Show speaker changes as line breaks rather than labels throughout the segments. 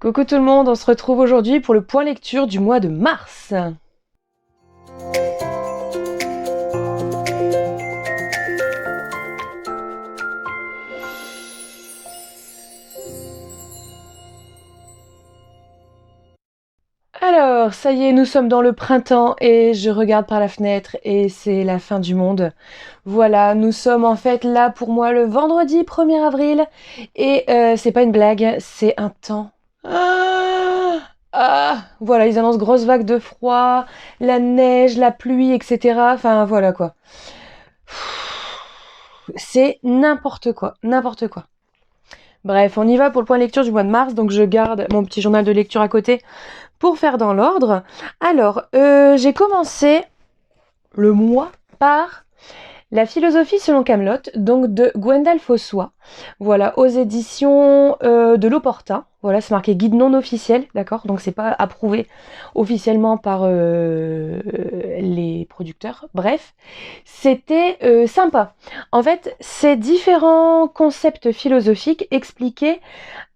Coucou tout le monde, on se retrouve aujourd'hui pour le point lecture du mois de mars. Alors, ça y est, nous sommes dans le printemps et je regarde par la fenêtre et c'est la fin du monde. Voilà, nous sommes en fait là pour moi le vendredi 1er avril et c'est pas une blague, c'est un temps. Voilà, ils annoncent grosse vague de froid, la neige, la pluie, etc. Enfin, voilà quoi. C'est n'importe quoi, n'importe quoi. Bref, on y va pour le point lecture du mois de mars, donc je garde mon petit journal de lecture à côté pour faire dans l'ordre. Alors, j'ai commencé le mois par La philosophie selon Camelot, donc de Gwendal Fossois. Voilà, aux éditions de l'Opportun. Voilà, c'est marqué guide non officiel, d'accord? Donc c'est pas approuvé officiellement par les producteurs. Bref, c'était sympa. En fait, c'est différents concepts philosophiques expliqués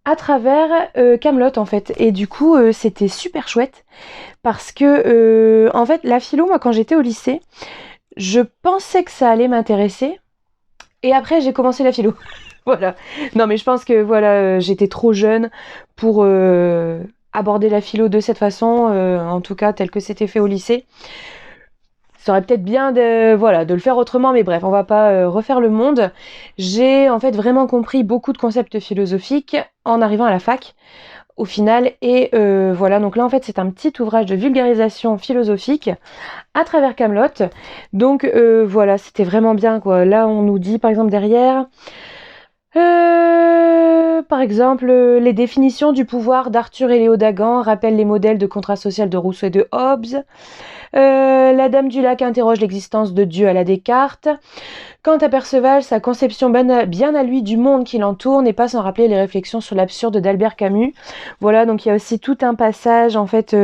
à travers Camelot en fait. Et du coup, c'était super chouette parce que en fait, la philo, moi, quand j'étais au lycée, je pensais que ça allait m'intéresser. Et après, j'ai commencé la philo. Voilà. Non, mais je pense que voilà, j'étais trop jeune pour aborder la philo de cette façon, en tout cas, tel que c'était fait au lycée. Ça aurait peut-être bien de le faire autrement, mais bref, on va pas refaire le monde. J'ai en fait vraiment compris beaucoup de concepts philosophiques en arrivant à la fac, au final. Et voilà, donc là, en fait, c'est un petit ouvrage de vulgarisation philosophique à travers Camelot. Donc voilà, c'était vraiment bien quoi. Là, on nous dit par exemple derrière, par exemple, les définitions du pouvoir d'Arthur et Léo Dagan rappellent les modèles de contrat social de Rousseau et de Hobbes. La Dame du Lac interroge l'existence de Dieu à la Descartes. Quant à Perceval, sa conception bien à lui du monde qui l'entoure n'est pas sans rappeler les réflexions sur l'absurde d'Albert Camus. Voilà, donc il y a aussi tout un passage en fait.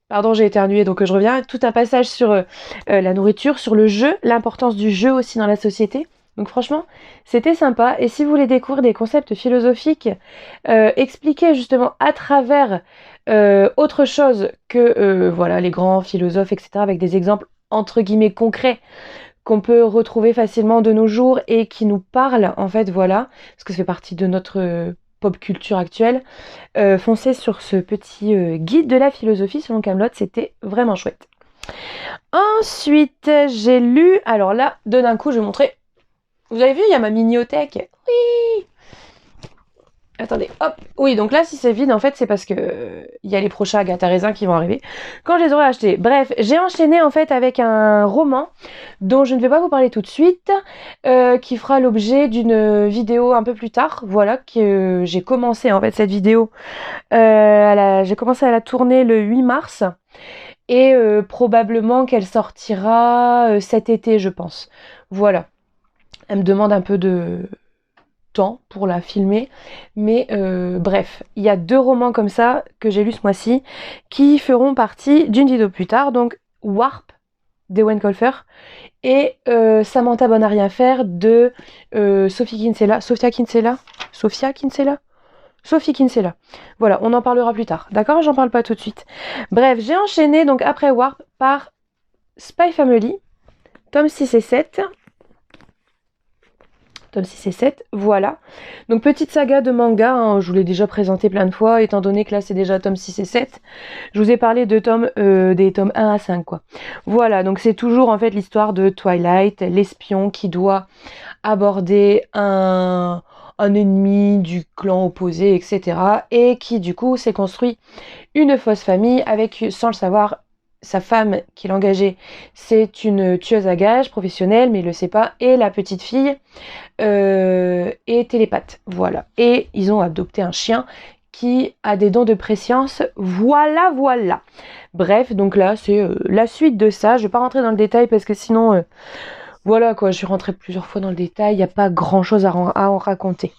Pardon, j'ai éternué, donc je reviens. Tout un passage sur la nourriture, sur le jeu, l'importance du jeu aussi dans la société. Donc franchement, c'était sympa. Et si vous voulez découvrir des concepts philosophiques expliqués justement à travers autre chose que voilà les grands philosophes, etc., avec des exemples entre guillemets concrets qu'on peut retrouver facilement de nos jours et qui nous parlent, en fait, voilà, parce que ça fait partie de notre pop culture actuelle. Foncez sur ce petit guide de la philosophie selon Camelot, c'était vraiment chouette. Ensuite, j'ai lu, alors là, d'un coup, je vais vous montrer. Vous avez vu, il y a ma mini-othèque. Oui. Attendez, hop. Oui, donc là, si c'est vide, en fait, c'est parce que il y a les prochains Agatha Raisin qui vont arriver quand je les aurai achetés. Bref, j'ai enchaîné en fait avec un roman dont je ne vais pas vous parler tout de suite, qui fera l'objet d'une vidéo un peu plus tard. Voilà, que j'ai commencé en fait cette vidéo. J'ai commencé à la tourner le 8 mars et probablement qu'elle sortira cet été, je pense. Voilà. Elle me demande un peu de temps pour la filmer, mais bref, il y a 2 romans comme ça que j'ai lus ce mois-ci qui feront partie d'une vidéo plus tard, donc Warp d'Ewen Colfer et Samantha Bonne à rien faire de Sophie Kinsella. Voilà, on en parlera plus tard, d'accord? J'en parle pas tout de suite. Bref, j'ai enchaîné donc après Warp par Spy Family, tome 6 et 7. Tome 6 et 7, voilà. Donc petite saga de manga, hein, je vous l'ai déjà présenté plein de fois, étant donné que là c'est déjà tome 6 et 7. Je vous ai parlé de des tomes 1 à 5, quoi. Voilà, donc c'est toujours en fait l'histoire de Twilight, l'espion qui doit aborder un ennemi du clan opposé, etc. Et qui du coup s'est construit une fausse famille avec, sans le savoir, sa femme qui l'engageait, c'est une tueuse à gages professionnelle, mais il le sait pas, et la petite fille est télépathe, voilà. Et ils ont adopté un chien qui a des dons de préscience, voilà, voilà. Bref, donc là, c'est la suite de ça. Je vais pas rentrer dans le détail parce que sinon, voilà quoi, je suis rentrée plusieurs fois dans le détail, il n'y a pas grand chose à en raconter.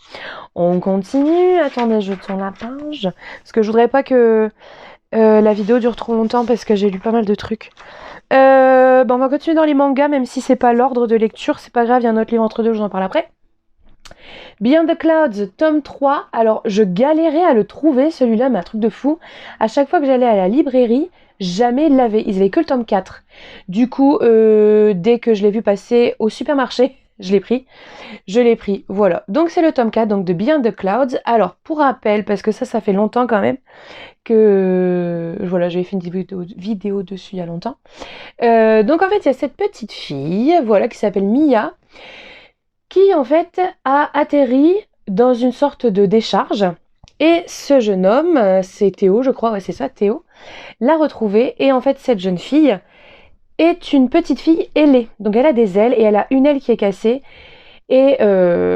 On continue, attendez, je tourne la page, parce que je voudrais pas que la vidéo dure trop longtemps parce que j'ai lu pas mal de trucs. On va continuer dans les mangas, même si c'est pas l'ordre de lecture, c'est pas grave, il y a un autre livre entre deux, je vous en parle après. Beyond the Clouds, tome 3. Alors, je galérais à le trouver, celui-là, mais un truc de fou. À chaque fois que j'allais à la librairie, jamais ils l'avaient. Ils avaient que le tome 4. Du coup, dès que je l'ai vu passer au supermarché, je l'ai pris. Je l'ai pris, voilà. Donc, c'est le tome 4, donc de Beyond the Clouds. Alors, pour rappel, parce que ça fait longtemps quand même, que voilà, j'avais fait une vidéo dessus il y a longtemps. Donc, en fait, il y a cette petite fille, voilà, qui s'appelle Mia, qui en fait a atterri dans une sorte de décharge. Et ce jeune homme, c'est Théo, je crois, ouais c'est ça, Théo, l'a retrouvée. Et en fait, cette jeune fille est une petite fille ailée. Donc elle a des ailes et elle a une aile qui est cassée. Et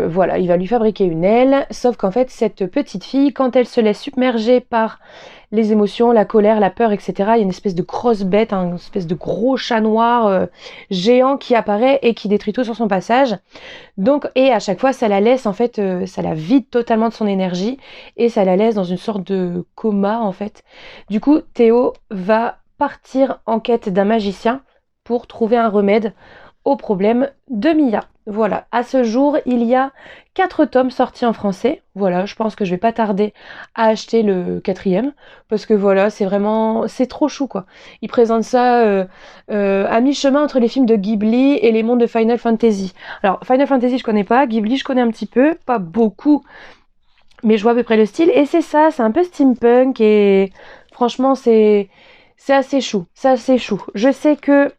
voilà, il va lui fabriquer une aile. Sauf qu'en fait, cette petite fille, quand elle se laisse submerger par les émotions, la colère, la peur, etc. Il y a une espèce de grosse bête, une espèce de gros chat noir géant qui apparaît et qui détruit tout sur son passage. Donc, et à chaque fois, ça la laisse, en fait, ça la vide totalement de son énergie et ça la laisse dans une sorte de coma, en fait. Du coup, Théo va partir en quête d'un magicien pour trouver un remède au problème de Mia. Voilà, à ce jour, il y a 4 tomes sortis en français. Voilà, je pense que je vais pas tarder à acheter le 4e parce que voilà, c'est trop chou quoi. Ils présentent ça à mi-chemin entre les films de Ghibli et les mondes de Final Fantasy. Alors, Final Fantasy, je connais pas, Ghibli, je connais un petit peu, pas beaucoup, mais je vois à peu près le style. Et c'est ça, c'est un peu steampunk et franchement, c'est assez chou, c'est assez chou. Je sais que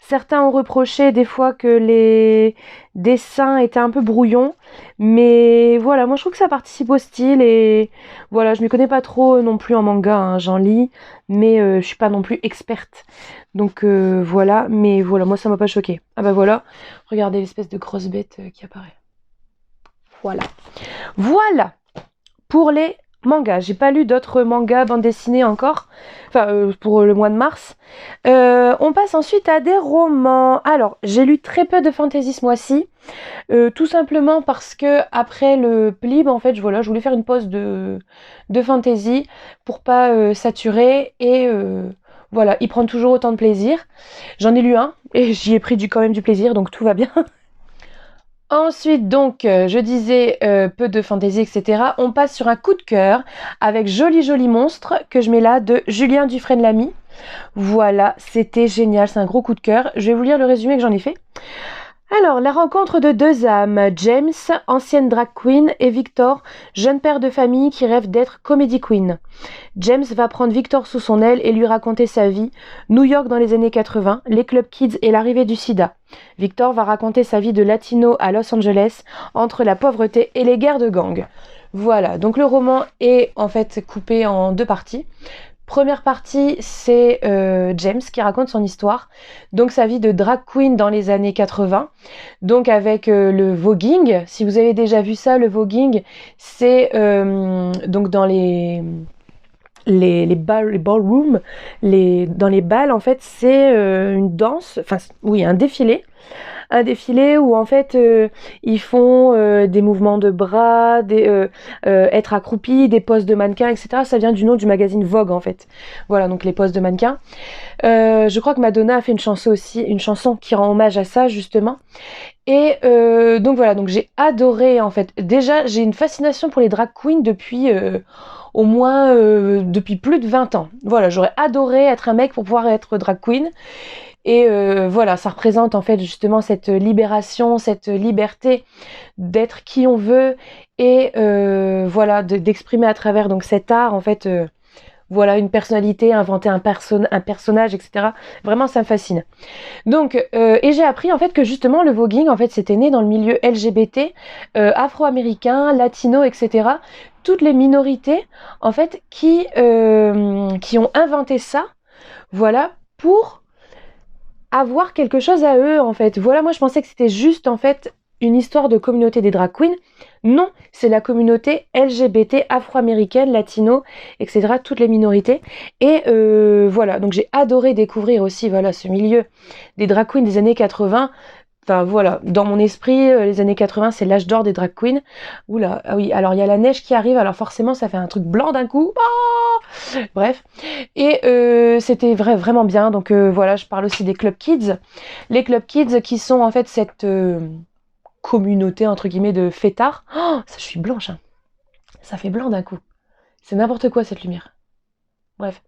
certains ont reproché des fois que les dessins étaient un peu brouillons, mais voilà, moi je trouve que ça participe au style et voilà, je m'y connais pas trop non plus en manga, hein, j'en lis, mais je suis pas non plus experte. Donc voilà, mais voilà, moi ça m'a pas choqué. Ah bah voilà, regardez l'espèce de grosse bête qui apparaît. Voilà. Voilà pour les mangas. J'ai pas lu d'autres mangas, bande dessinée encore, enfin pour le mois de mars. On passe ensuite à des romans. Alors, j'ai lu très peu de fantasy ce mois-ci, tout simplement parce que après le Plib, en fait, je voulais faire une pause de fantasy pour pas saturer et voilà, y prendre toujours autant de plaisir. J'en ai lu un et j'y ai pris quand même du plaisir, donc tout va bien. Ensuite, donc, je disais peu de fantaisie, etc. On passe sur un coup de cœur avec Joli Joli Monstre, que je mets là, de Julien Dufresne-Lamy. Voilà, c'était génial, c'est un gros coup de cœur. Je vais vous lire le résumé que j'en ai fait. Alors, la rencontre de deux âmes, James, ancienne drag queen, et Victor, jeune père de famille qui rêve d'être comedy queen. James va prendre Victor sous son aile et lui raconter sa vie, New York dans les années 80, les club kids et l'arrivée du sida. Victor va raconter sa vie de latino à Los Angeles, entre la pauvreté et les guerres de gang. Voilà, donc le roman est en fait coupé en 2 parties. Première partie, c'est James qui raconte son histoire, donc sa vie de drag queen dans les années 80, donc avec le voguing. Si vous avez déjà vu ça, le voguing, c'est donc dans les ballrooms, dans les balles en fait, c'est une danse, enfin oui, un défilé où en fait ils font des mouvements de bras, être accroupis, des poses de mannequin, etc. Ça vient du nom du magazine Vogue en fait. Voilà, donc les poses de mannequin. Je crois que Madonna a fait une chanson qui rend hommage à ça justement. Et donc voilà, donc j'ai adoré en fait. Déjà, j'ai une fascination pour les drag queens depuis au moins depuis plus de 20 ans. Voilà, j'aurais adoré être un mec pour pouvoir être drag queen. Et voilà, ça représente en fait justement cette libération, cette liberté d'être qui on veut et voilà, d'exprimer à travers donc cet art en fait, voilà, une personnalité, inventer un personnage, etc. Vraiment, ça me fascine. Donc, et j'ai appris en fait que justement le voguing en fait c'était né dans le milieu LGBT, afro-américain, latino, etc. Toutes les minorités en fait qui ont inventé ça, voilà, pour avoir quelque chose à eux en fait. Voilà, moi je pensais que c'était juste en fait une histoire de communauté des drag queens. Non, c'est la communauté LGBT, afro-américaine, latino, etc. Toutes les minorités. Et voilà, donc j'ai adoré découvrir aussi voilà ce milieu des drag queens des années 80. Enfin voilà, dans mon esprit, les années 80, c'est l'âge d'or des drag queens. Oula, ah oui, alors il y a la neige qui arrive, alors forcément ça fait un truc blanc d'un coup. Ah, bref, et c'était vraiment bien. Donc voilà, je parle aussi des club kids. Les club kids qui sont en fait cette communauté entre guillemets de fêtards. Oh, ça, je suis blanche, hein. Ça fait blanc d'un coup. C'est n'importe quoi cette lumière. Bref.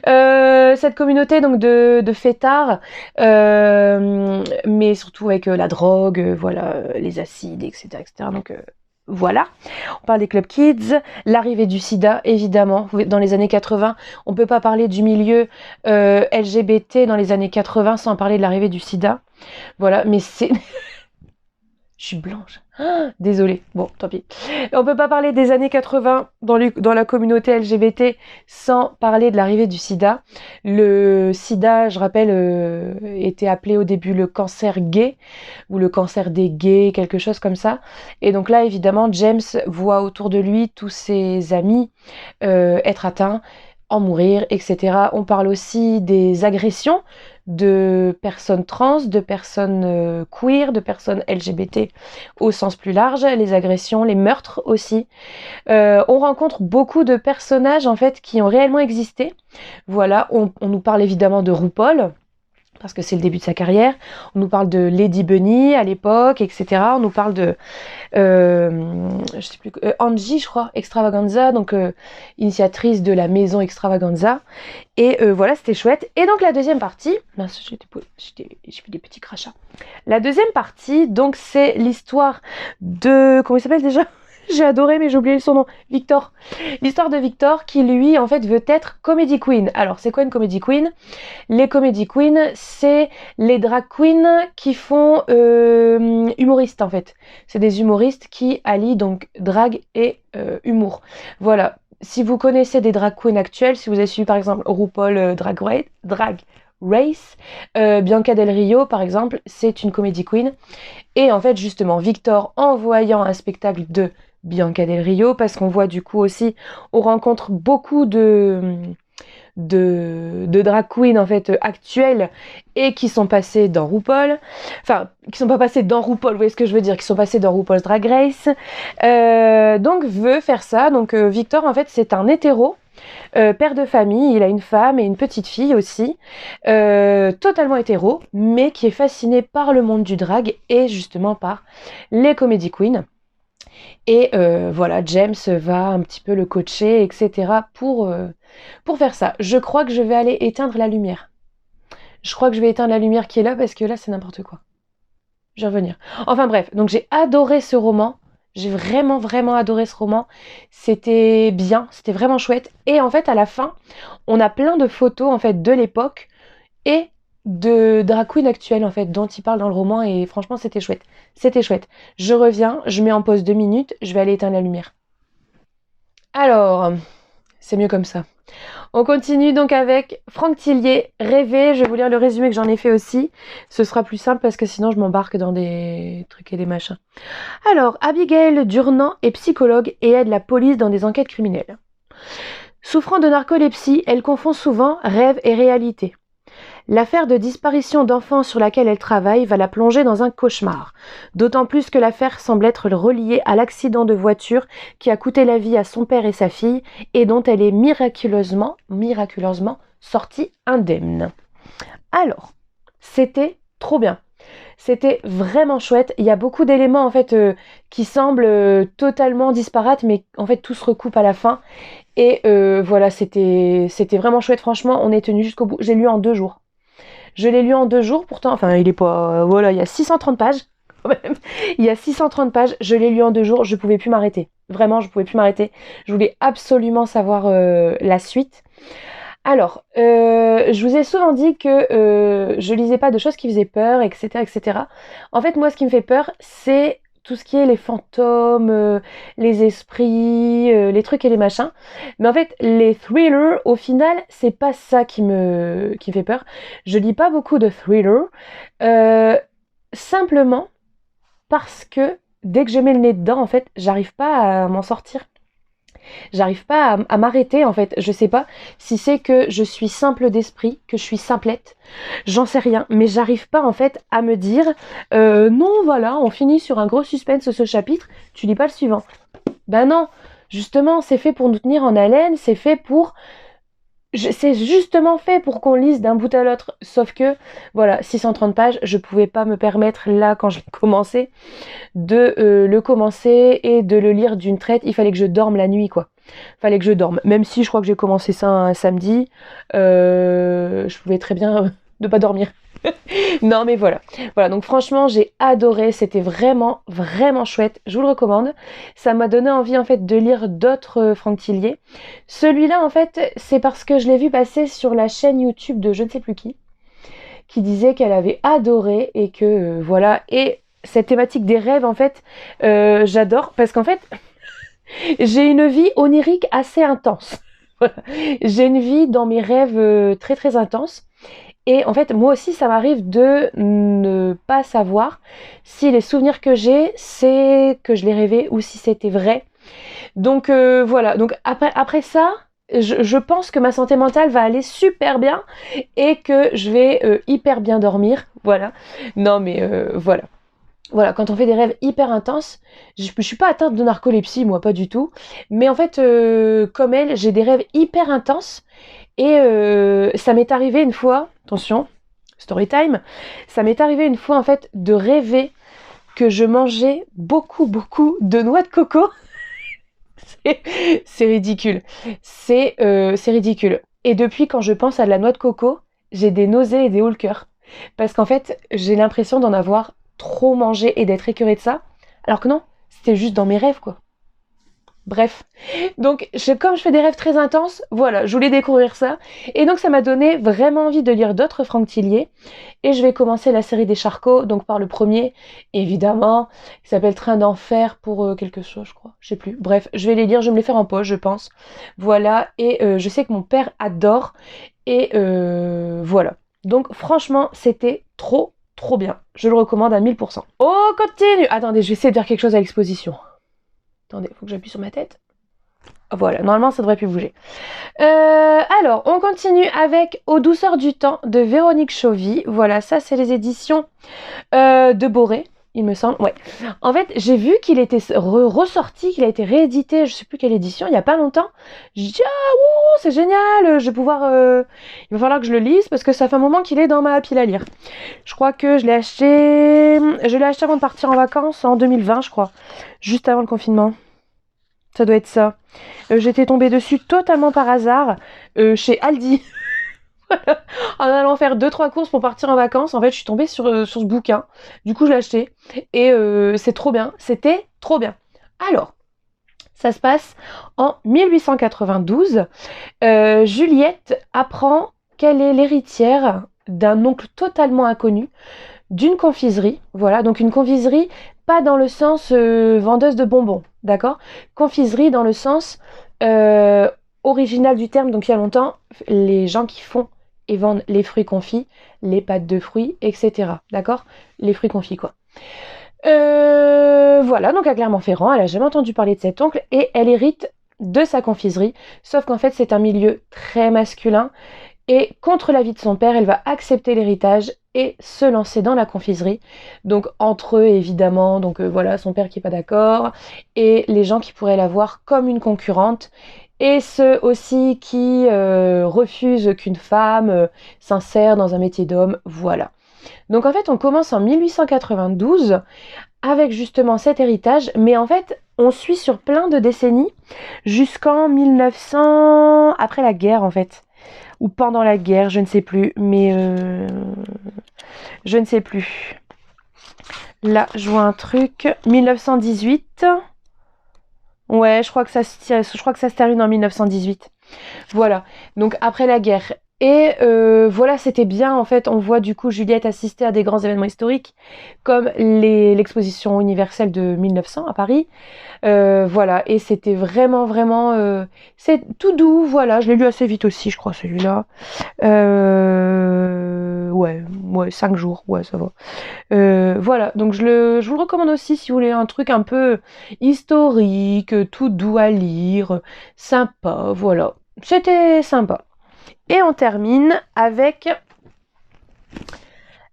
Cette communauté donc de fêtards, mais surtout avec la drogue, voilà, les acides, etc. etc. Donc voilà. On parle des club kids, l'arrivée du sida, évidemment. Dans les années 80, on ne peut pas parler du milieu LGBT dans les années 80 sans parler de l'arrivée du sida. Voilà, mais c'est... Je suis blanche. Ah, désolée. Bon, tant pis. On peut pas parler des années 80 dans la communauté LGBT sans parler de l'arrivée du sida. Le sida, je rappelle, était appelé au début le cancer gay ou le cancer des gays, quelque chose comme ça. Et donc là, évidemment, James voit autour de lui tous ses amis être atteints, en mourir, etc. On parle aussi des agressions de personnes trans, de personnes queer, de personnes LGBT au sens plus large, les agressions, les meurtres aussi. On rencontre beaucoup de personnages en fait qui ont réellement existé. Voilà, on nous parle évidemment de RuPaul, parce que c'est le début de sa carrière. On nous parle de Lady Bunny à l'époque, etc. On nous parle de je sais plus, Angie, je crois, Extravaganza, donc initiatrice de la maison Extravaganza. Et voilà, c'était chouette. Et donc la deuxième partie, mince, j'ai fait des petits crachats. La deuxième partie, donc c'est l'histoire de, comment il s'appelle déjà? J'ai adoré, mais j'ai oublié son nom. Victor. L'histoire de Victor qui, lui, en fait, veut être comedy queen. Alors, c'est quoi une comedy queen? Les comedy queens, c'est les drag queens qui font humoristes, en fait. C'est des humoristes qui allient donc drag et humour. Voilà. Si vous connaissez des drag queens actuelles, si vous avez suivi, par exemple, RuPaul Drag Race, Bianca Del Rio, par exemple, c'est une comedy queen. Et en fait, justement, Victor, en voyant un spectacle de Bianca Del Rio, parce qu'on voit du coup aussi, on rencontre beaucoup de drag queens en fait actuelles et qui sont passées dans RuPaul, enfin qui sont pas passées dans RuPaul, vous voyez ce que je veux dire, qui sont passées dans RuPaul's Drag Race, donc veut faire ça. Donc Victor en fait c'est un hétéro, père de famille, il a une femme et une petite fille aussi, totalement hétéro, mais qui est fasciné par le monde du drag et justement par les comedy queens. Et voilà, James va un petit peu le coacher, etc. pour faire ça. Je crois que je vais aller éteindre la lumière. Je crois que je vais éteindre la lumière qui est là parce que là, c'est n'importe quoi. Je vais revenir. Enfin bref, donc j'ai adoré ce roman. J'ai vraiment, vraiment adoré ce roman. C'était bien, c'était vraiment chouette. Et en fait, à la fin, on a plein de photos en fait de l'époque et de drag queen actuelle en fait dont il parle dans le roman et franchement c'était chouette. C'était chouette. Je reviens, je mets en pause 2 minutes, je vais aller éteindre la lumière. Alors, c'est mieux comme ça. On continue donc avec Franck Tillier, Rêver. Je vais vous lire le résumé que j'en ai fait aussi. Ce sera plus simple parce que sinon je m'embarque dans des trucs et des machins. Alors, Abigail Durnant est psychologue et aide la police dans des enquêtes criminelles. Souffrant de narcolepsie, elle confond souvent rêve et réalité. L'affaire de disparition d'enfants sur laquelle elle travaille va la plonger dans un cauchemar, d'autant plus que l'affaire semble être reliée à l'accident de voiture qui a coûté la vie à son père et sa fille et dont elle est miraculeusement sortie indemne. Alors, c'était trop bien. C'était vraiment chouette. Il y a beaucoup d'éléments en fait qui semblent totalement disparates, mais en fait tout se recoupe à la fin. Et voilà, c'était vraiment chouette. Franchement, on est tenu jusqu'au bout. J'ai lu en 2 jours. Je l'ai lu en 2 jours, pourtant, enfin, il est pas... voilà, il y a 630 pages, quand même. Il y a 630 pages, je l'ai lu en 2 jours, je pouvais plus m'arrêter. Vraiment, je pouvais plus m'arrêter. Je voulais absolument savoir la suite. Alors, je vous ai souvent dit que je lisais pas de choses qui faisaient peur, etc., etc. En fait, moi, ce qui me fait peur, c'est tout ce qui est les fantômes, les esprits, les trucs et les machins. Mais en fait, les thrillers, au final, c'est pas ça qui me fait peur. Je lis pas beaucoup de thrillers, simplement parce que dès que je mets le nez dedans, en fait, j'arrive pas à m'en sortir. J'arrive pas à m'arrêter en fait. Je sais pas si c'est que je suis simple d'esprit, que je suis simplette. J'en sais rien. Mais j'arrive pas en fait à me dire non voilà, on finit sur un gros suspense ce chapitre, tu lis pas le suivant. Ben non, justement c'est fait pour nous tenir en haleine, c'est fait pour c'est justement fait pour qu'on lise d'un bout à l'autre, sauf que, voilà, 630 pages, je pouvais pas me permettre, là, quand je l'ai commencé, de le commencer et de le lire d'une traite. Il fallait que je dorme la nuit, quoi. Fallait que je dorme. Même si je crois que j'ai commencé ça un samedi, je pouvais très bien ne pas dormir. Non, mais voilà. Voilà, donc franchement, j'ai adoré. C'était vraiment, vraiment chouette. Je vous le recommande. Ça m'a donné envie, en fait, de lire d'autres Franck Tillier. Celui-là, en fait, c'est parce que je l'ai vu passer sur la chaîne YouTube de je ne sais plus qui disait qu'elle avait adoré et que, voilà. Et cette thématique des rêves, en fait, j'adore parce qu'en fait, j'ai une vie onirique assez intense. Voilà. J'ai une vie dans mes rêves très très intense. Et en fait, moi aussi, ça m'arrive de ne pas savoir si les souvenirs que j'ai, c'est que je les rêvais ou si c'était vrai. Donc voilà. Donc après ça, je pense que ma santé mentale va aller super bien et que je vais hyper bien dormir. Voilà. Non mais voilà. Voilà, quand on fait des rêves hyper intenses, je suis pas atteinte de narcolepsie, moi, pas du tout. Mais en fait, comme elle, j'ai des rêves hyper intenses. Et ça m'est arrivé une fois, attention, story time, ça m'est arrivé une fois, en fait, de rêver que je mangeais beaucoup, beaucoup de noix de coco. C'est ridicule. C'est ridicule. Et depuis, quand je pense à de la noix de coco, j'ai des nausées et des hauts le cœur. Parce qu'en fait, j'ai l'impression d'en avoir trop mangé et d'être écœurée de ça. Alors que non, c'était juste dans mes rêves, quoi. Bref. Donc, comme je fais des rêves très intenses, voilà, je voulais découvrir ça. Et donc, ça m'a donné vraiment envie de lire d'autres Franck Tillier. Et je vais commencer la série des Charcots, donc par le premier, évidemment, qui s'appelle Train d'enfer pour quelque chose, je crois. Je sais plus. Bref, je vais les lire, je vais me les faire en poche, je pense. Voilà. Et je sais que mon père adore. Et voilà. Donc, franchement, c'était trop, trop bien. Je le recommande à 1000%. On continue. Attendez, je vais essayer de faire quelque chose à l'exposition. Attendez, faut que j'appuie sur ma tête. Voilà, normalement ça devrait plus bouger. Alors, on continue avec Aux douceurs du temps de Véronique Chauvy. Voilà, ça c'est les éditions de Boré, il me semble. Ouais. En fait, j'ai vu qu'il était ressorti, qu'il a été réédité, je sais plus quelle édition, il y a pas longtemps. J'ai dit ah wow, c'est génial, je vais pouvoir. Il va falloir que je le lise parce que ça fait un moment qu'il est dans ma pile à lire. Je crois que je l'ai acheté. Je l'ai acheté avant de partir en vacances en 2020, je crois, juste avant le confinement. Ça doit être ça. J'étais tombée dessus totalement par hasard chez Aldi. En allant faire 2-3 courses pour partir en vacances, en fait, je suis tombée sur ce bouquin. Du coup, je l'ai acheté. Et c'est trop bien. C'était trop bien. Alors, ça se passe en 1892. Juliette apprend qu'elle est l'héritière d'un oncle totalement inconnu d'une confiserie. Voilà, donc une confiserie, pas dans le sens vendeuse de bonbons, d'accord? Confiserie dans le sens original du terme, donc il y a longtemps, les gens qui font et vendent les fruits confits, les pâtes de fruits, etc. D'accord? Les fruits confits, quoi. Voilà, donc à Clermont-Ferrand, elle a jamais entendu parler de cet oncle et elle hérite de sa confiserie, sauf qu'en fait c'est un milieu très masculin et contre l'avis de son père, elle va accepter l'héritage et se lancer dans la confiserie. Donc entre eux évidemment, donc voilà, son père qui est pas d'accord et les gens qui pourraient la voir comme une concurrente et ceux aussi qui refusent qu'une femme s'insère dans un métier d'homme, voilà. Donc en fait, on commence en 1892 avec justement cet héritage, mais en fait, on suit sur plein de décennies jusqu'en 1900, après la guerre en fait, ou pendant la guerre, je ne sais plus, mais je ne sais plus. Là, je vois un truc, 1918. Ouais, je crois que ça se termine en 1918. Voilà, donc après la guerre. Et voilà, c'était bien, en fait, on voit du coup Juliette assister à des grands événements historiques, comme l'exposition universelle de 1900 à Paris. Voilà, et c'était vraiment, vraiment... c'est tout doux, voilà, je l'ai lu assez vite aussi, je crois, celui-là. Ouais, 5 jours, ouais, ça va. Voilà, donc je vous le recommande aussi si vous voulez un truc un peu historique, tout doux à lire, sympa, voilà. C'était sympa. Et on termine avec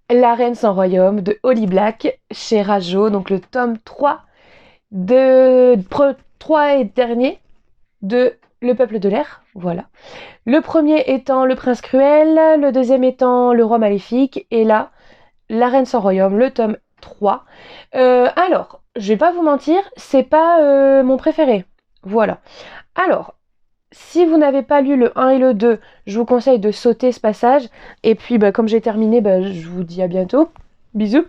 La Reine sans royaume de Holly Black chez Rajo, donc le tome 3 3 et dernier de Le Peuple de l'air. Voilà. Le premier étant Le Prince Cruel, le deuxième étant Le Roi Maléfique, et là, La Reine sans Royaume, le tome 3. Alors, je vais pas vous mentir, c'est pas mon préféré. Voilà. Alors, si vous n'avez pas lu le 1 et le 2, je vous conseille de sauter ce passage. Et puis, bah, comme j'ai terminé, bah, je vous dis à bientôt. Bisous.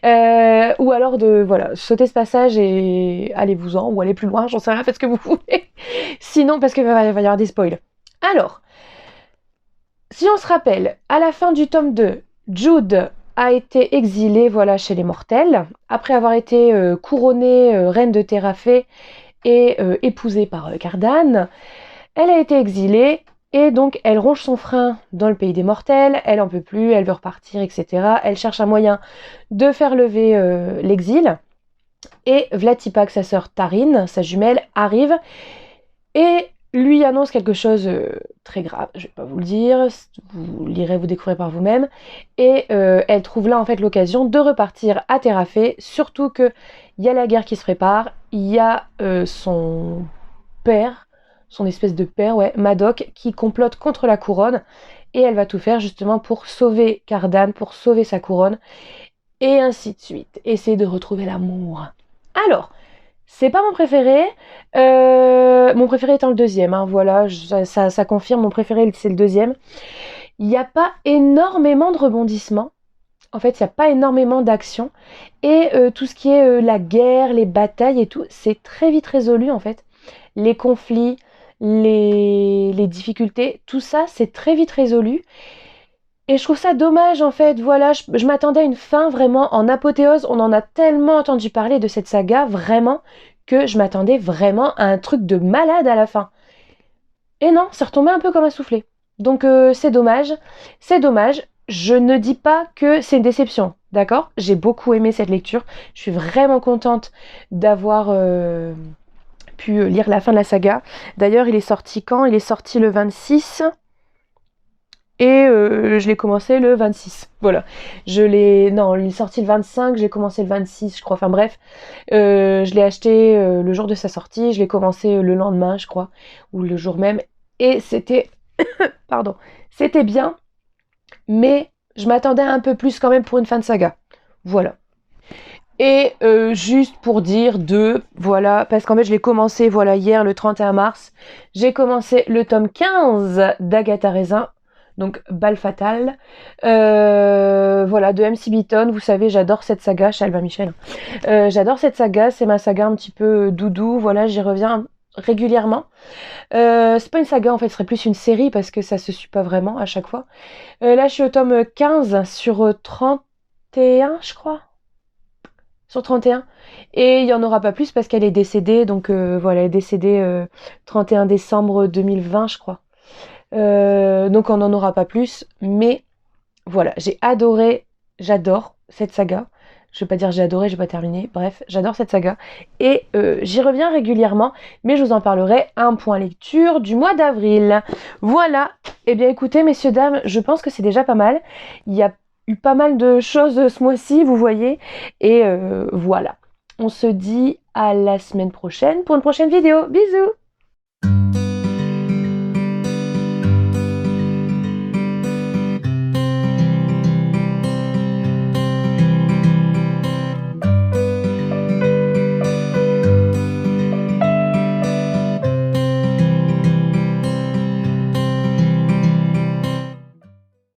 Ou alors de voilà, sauter ce passage et allez-vous-en, ou allez plus loin, j'en sais rien, faites ce que vous voulez. Sinon, parce qu'il va y avoir des spoils. Alors, si on se rappelle, à la fin du tome 2, Jude a été exilée voilà, chez les mortels, après avoir été couronnée reine de Terrafé et épousée par Cardan. Elle a été exilée et donc elle ronge son frein dans le pays des mortels, elle en peut plus, elle veut repartir, etc. Elle cherche un moyen de faire lever l'exil. Et Vlatipak, sa sœur Tarine, sa jumelle, arrive et lui annonce quelque chose très grave. Je vais pas vous le dire, vous lirez, vous découvrirez par vous-même. Et elle trouve là en fait l'occasion de repartir à Terrafé, surtout que il y a la guerre qui se prépare, il y a son père, son espèce de père, ouais, Madoc, qui complote contre la couronne, et elle va tout faire justement pour sauver Cardan, pour sauver sa couronne, et ainsi de suite. Essayer de retrouver l'amour. Alors, c'est pas mon préféré. Mon préféré étant le deuxième. Hein, voilà, ça confirme. Mon préféré, c'est le deuxième. Il n'y a pas énormément de rebondissements. En fait, il n'y a pas énormément d'action. Et tout ce qui est la guerre, les batailles et tout, c'est très vite résolu en fait. Les conflits, les difficultés, tout ça, c'est très vite résolu. Et je trouve ça dommage en fait, voilà, je m'attendais à une fin vraiment en apothéose, on en a tellement entendu parler de cette saga, vraiment, que je m'attendais vraiment à un truc de malade à la fin. Et non, c'est retombé un peu comme un soufflé. Donc c'est dommage, je ne dis pas que c'est une déception, d'accord? J'ai beaucoup aimé cette lecture, je suis vraiment contente d'avoir pu lire la fin de la saga. D'ailleurs, il est sorti quand? Il est sorti le 26... Et je l'ai commencé le 26. Voilà. Non, il est sorti le 25, j'ai commencé le 26, je crois. Enfin bref. Je l'ai acheté le jour de sa sortie, je l'ai commencé le lendemain, je crois. Ou le jour même. Et c'était... Pardon. C'était bien. Mais je m'attendais un peu plus quand même pour une fin de saga. Voilà. Et juste pour dire voilà, parce qu'en fait je l'ai commencé voilà hier le 31 mars, j'ai commencé le tome 15 d'Agatha Raisin, donc Balle Fatale, voilà, de MC Beaton. Vous savez, j'adore cette saga, chez Albin Michel. J'adore cette saga, c'est ma saga un petit peu doudou, voilà, j'y reviens régulièrement. C'est pas une saga en fait, ce serait plus une série parce que ça se suit pas vraiment à chaque fois. Là je suis au tome 15 sur 31 je crois. Sur 31. Et il n'y en aura pas plus parce qu'elle est décédée. Donc voilà, elle est décédée 31 décembre 2020, je crois. Donc on n'en aura pas plus. Mais voilà, j'adore cette saga. Je vais pas dire j'ai adoré, j'ai pas terminé. Bref, j'adore cette saga. Et j'y reviens régulièrement. Mais je vous en parlerai à un point lecture du mois d'avril. Voilà. Eh bien écoutez, messieurs, dames, je pense que c'est déjà pas mal. Il y a eu pas mal de choses ce mois-ci, vous voyez. Et voilà. On se dit à la semaine prochaine pour une prochaine vidéo. Bisous!